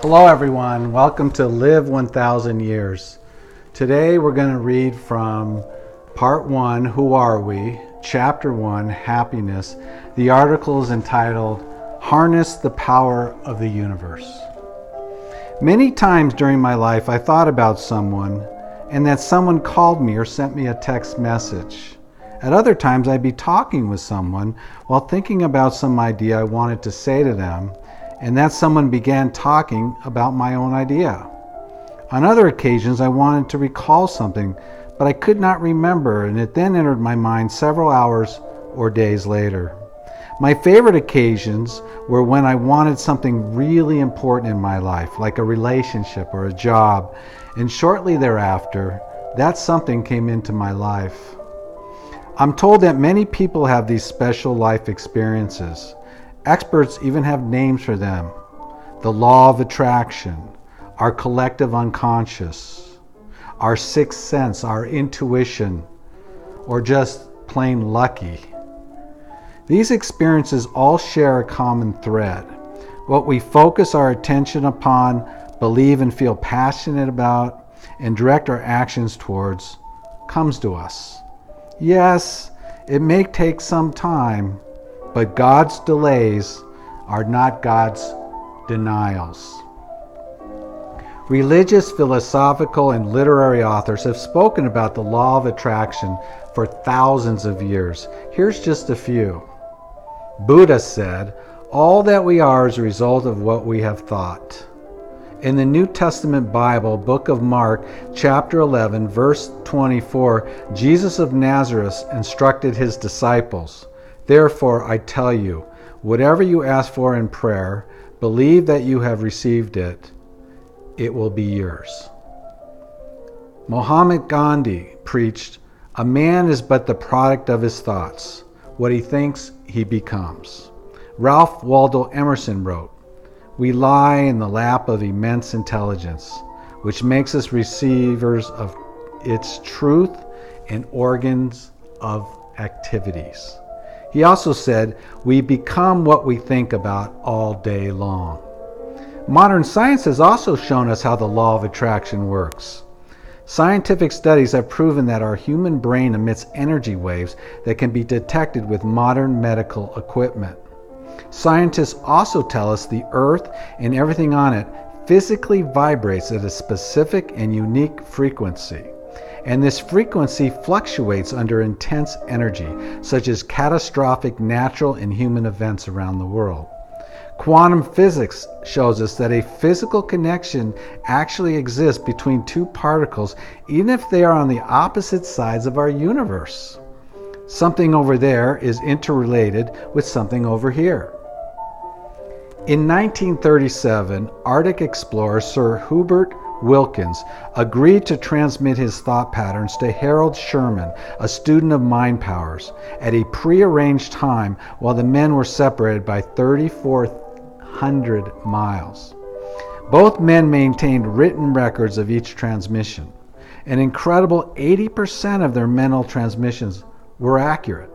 Hello everyone, welcome to Live 1000 Years. Today we're going to read from Part 1, Who Are We? Chapter 1, Happiness. The article is entitled, Harness the Power of the Universe. Many times during my life I thought about someone and that someone called me or sent me a text message. At other times I'd be talking with someone while thinking about some idea I wanted to say to them, and that someone began talking about my own idea. On other occasions I wanted to recall something, but I could not remember, and it then entered my mind several hours or days later. My favorite occasions were when I wanted something really important in my life, like a relationship or a job, and shortly thereafter, that something came into my life. I'm told that many people have these special life experiences. Experts even have names for them. The law of attraction, our collective unconscious, our sixth sense, our intuition, or just plain lucky. These experiences all share a common thread. What we focus our attention upon, believe and feel passionate about, and direct our actions towards comes to us. Yes, it may take some time, but God's delays are not God's denials. Religious, philosophical, and literary authors have spoken about the law of attraction for thousands of years. Here's just a few. Buddha said, "All that we are is a result of what we have thought." In the New Testament Bible, Book of Mark, chapter 11, verse 24, Jesus of Nazareth instructed his disciples, "Therefore I tell you, whatever you ask for in prayer, believe that you have received it, it will be yours." Mohammed Gandhi preached, "A man is but the product of his thoughts. What he thinks, he becomes." Ralph Waldo Emerson wrote, "We lie in the lap of immense intelligence, which makes us receivers of its truth and organs of activities." He also said, "We become what we think about all day long." Modern science has also shown us how the law of attraction works. Scientific studies have proven that our human brain emits energy waves that can be detected with modern medical equipment. Scientists also tell us the Earth and everything on it physically vibrates at a specific and unique frequency. And this frequency fluctuates under intense energy, such as catastrophic natural and human events around the world. Quantum physics shows us that a physical connection actually exists between two particles, even if they are on the opposite sides of our universe. Something over there is interrelated with something over here. In 1937, Arctic explorer Sir Hubert Wilkins agreed to transmit his thought patterns to Harold Sherman, a student of mind powers, at a prearranged time while the men were separated by 3,400 miles. Both men maintained written records of each transmission. An incredible 80% of their mental transmissions were accurate.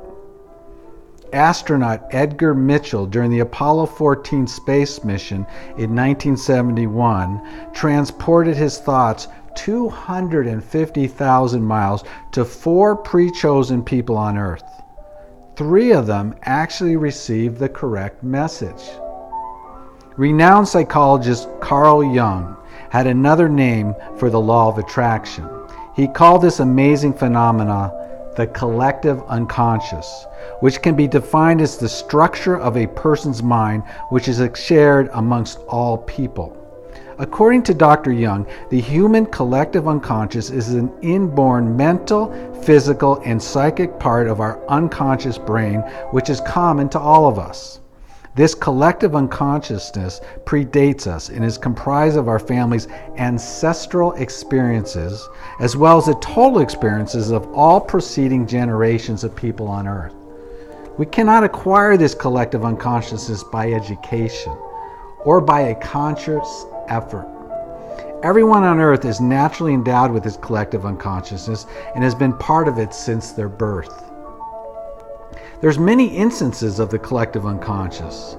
Astronaut Edgar Mitchell, during the Apollo 14 space mission in 1971, transported his thoughts 250,000 miles to 4 pre-chosen people on Earth. 3 of them actually received the correct message. Renowned psychologist Carl Jung had another name for the law of attraction. He called this amazing phenomena the collective unconscious, which can be defined as the structure of a person's mind which is shared amongst all people. According to Dr. Jung, the human collective unconscious is an inborn mental, physical, and psychic part of our unconscious brain which is common to all of us. This collective unconsciousness predates us and is comprised of our family's ancestral experiences, as well as the total experiences of all preceding generations of people on Earth. We cannot acquire this collective unconsciousness by education or by a conscious effort. Everyone on Earth is naturally endowed with this collective unconsciousness and has been part of it since their birth. There's many instances of the collective unconscious.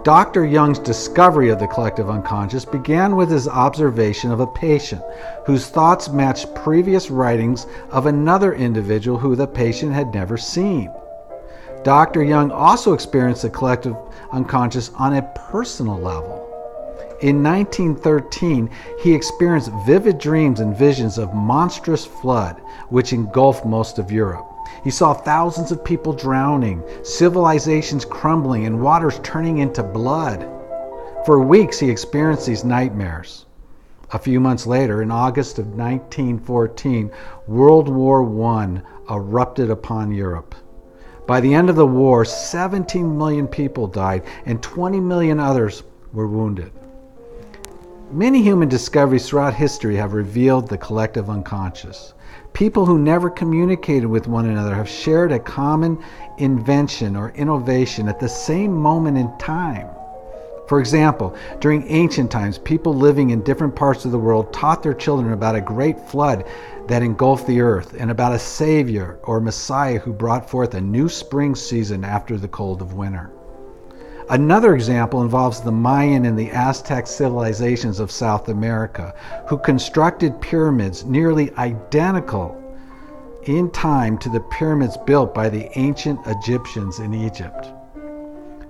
Dr. Jung's discovery of the collective unconscious began with his observation of a patient whose thoughts matched previous writings of another individual who the patient had never seen. Dr. Jung also experienced the collective unconscious on a personal level. In 1913, he experienced vivid dreams and visions of monstrous flood, which engulfed most of Europe. He saw thousands of people drowning, civilizations crumbling, and waters turning into blood. For weeks, he experienced these nightmares. A few months later, in August of 1914, World War I erupted upon Europe. By the end of the war, 17 million people died and 20 million others were wounded. Many human discoveries throughout history have revealed the collective unconscious. People who never communicated with one another have shared a common invention or innovation at the same moment in time. For example, during ancient times, people living in different parts of the world taught their children about a great flood that engulfed the earth and about a savior or Messiah who brought forth a new spring season after the cold of winter. Another example involves the Mayan and the Aztec civilizations of South America, who constructed pyramids nearly identical in time to the pyramids built by the ancient Egyptians in Egypt.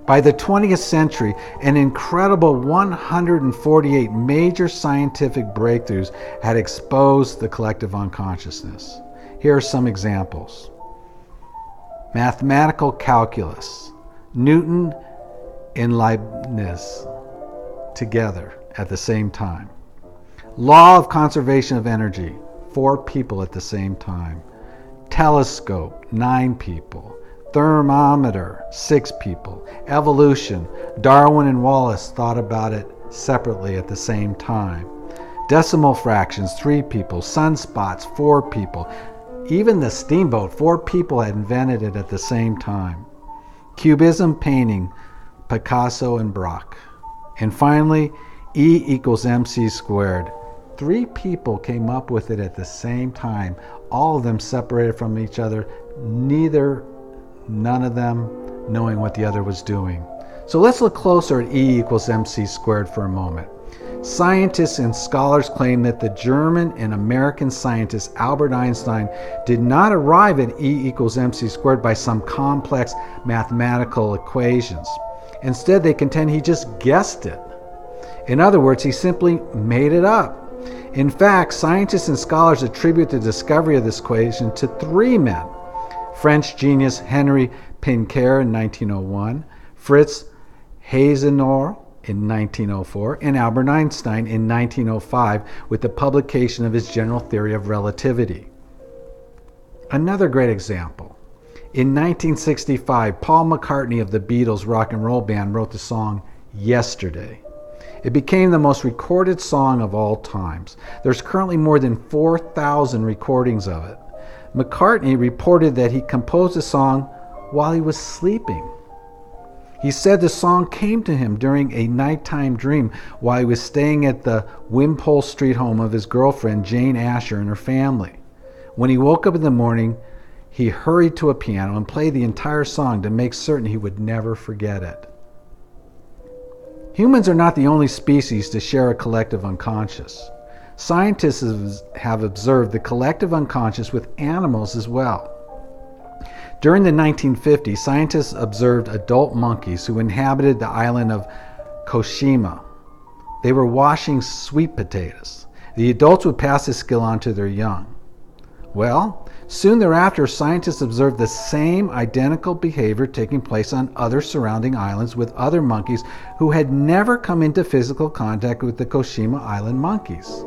By the 20th century, an incredible 148 major scientific breakthroughs had exposed the collective unconsciousness. Here are some examples. Mathematical calculus. Newton and Leibniz together at the same time. Law of conservation of energy, 4 people at the same time. Telescope, 9 people. Thermometer, 6 people. Evolution, Darwin and Wallace thought about it separately at the same time. Decimal fractions, 3 people. Sunspots, 4 people. Even the steamboat, 4 people had invented it at the same time. Cubism painting, Picasso and Braque. And finally, E equals MC squared. 3 people came up with it at the same time, all of them separated from each other, none of them knowing what the other was doing. So let's look closer at E equals MC squared for a moment. Scientists and scholars claim that the German and American scientist Albert Einstein did not arrive at E equals MC squared by some complex mathematical equations. Instead, they contend he just guessed it. In other words, he simply made it up. In fact, scientists and scholars attribute the discovery of this equation to 3 men. French genius Henri Poincaré in 1901, Fritz Hasenauer in 1904, and Albert Einstein in 1905 with the publication of his general theory of relativity. Another great example. In 1965, Paul McCartney of the Beatles rock and roll band wrote the song Yesterday. It became the most recorded song of all times. There's currently more than 4,000 recordings of it. McCartney reported that he composed the song while he was sleeping. He said the song came to him during a nighttime dream while he was staying at the Wimpole Street home of his girlfriend Jane Asher and her family. When he woke up in the morning, he hurried to a piano and played the entire song to make certain he would never forget it. Humans are not the only species to share a collective unconscious. Scientists have observed the collective unconscious with animals as well. During the 1950s, scientists observed adult monkeys who inhabited the island of Koshima. They were washing sweet potatoes. The adults would pass this skill on to their young. Well, soon thereafter, scientists observed the same identical behavior taking place on other surrounding islands with other monkeys who had never come into physical contact with the Koshima Island monkeys.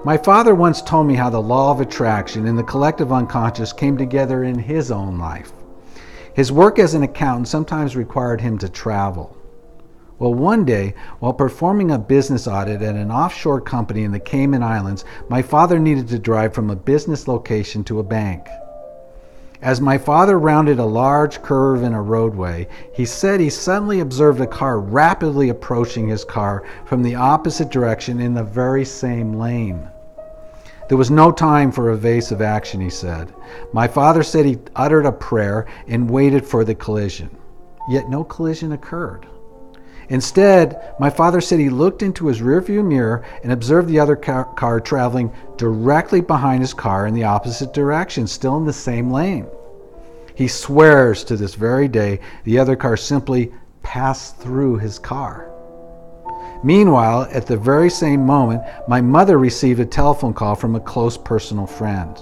My father once told me how the law of attraction and the collective unconscious came together in his own life. His work as an accountant sometimes required him to travel. Well, one day, while performing a business audit at an offshore company in the Cayman Islands, my father needed to drive from a business location to a bank. As my father rounded a large curve in a roadway, he said he suddenly observed a car rapidly approaching his car from the opposite direction in the very same lane. There was no time for evasive action, he said. My father said he uttered a prayer and waited for the collision. yet no collision occurred. Instead, my father said he looked into his rearview mirror and observed the other car traveling directly behind his car in the opposite direction, still in the same lane. He swears to this very day the other car simply passed through his car. Meanwhile, at the very same moment, my mother received a telephone call from a close personal friend.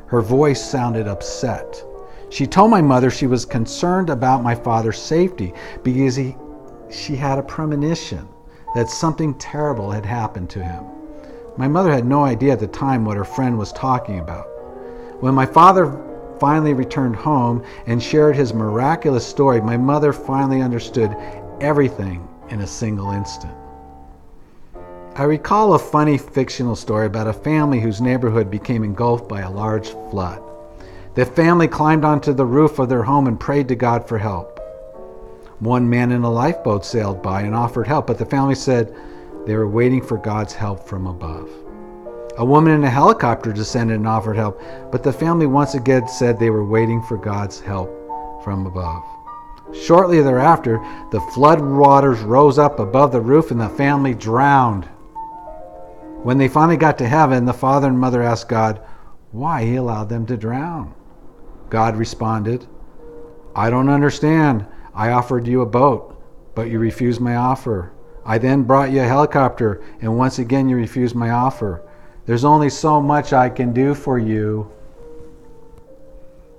Her voice sounded upset. She told my mother she was concerned about my father's safety because she had a premonition that something terrible had happened to him. My mother had no idea at the time what her friend was talking about. When my father finally returned home and shared his miraculous story, my mother finally understood everything in a single instant. I recall a funny fictional story about a family whose neighborhood became engulfed by a large flood. The family climbed onto the roof of their home and prayed to God for help. One man in a lifeboat sailed by and offered help, but the family said they were waiting for God's help from above. A woman in a helicopter descended and offered help, but the family once again said they were waiting for God's help from above. Shortly thereafter, the flood waters rose up above the roof and the family drowned. When they finally got to heaven, the father and mother asked God why he allowed them to drown. God responded, "I don't understand. I offered you a boat, but you refused my offer. I then brought you a helicopter, and once again you refused my offer. There's only so much I can do for you."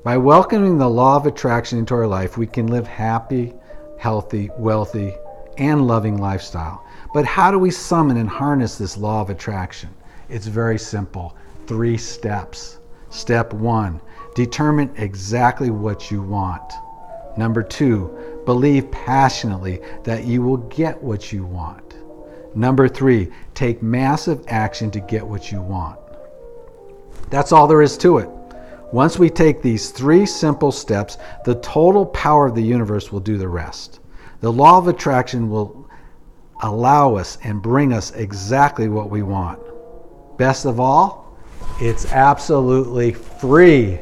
By welcoming the law of attraction into our life, we can live happy, healthy, wealthy, and loving lifestyle. But how do we summon and harness this law of attraction? It's very simple. 3 steps. Step 1, determine exactly what you want. Number 2, believe passionately that you will get what you want. Number 3, take massive action to get what you want. That's all there is to it. Once we take these 3 simple steps, the total power of the universe will do the rest. The law of attraction will allow us and bring us exactly what we want. Best of all, it's absolutely free.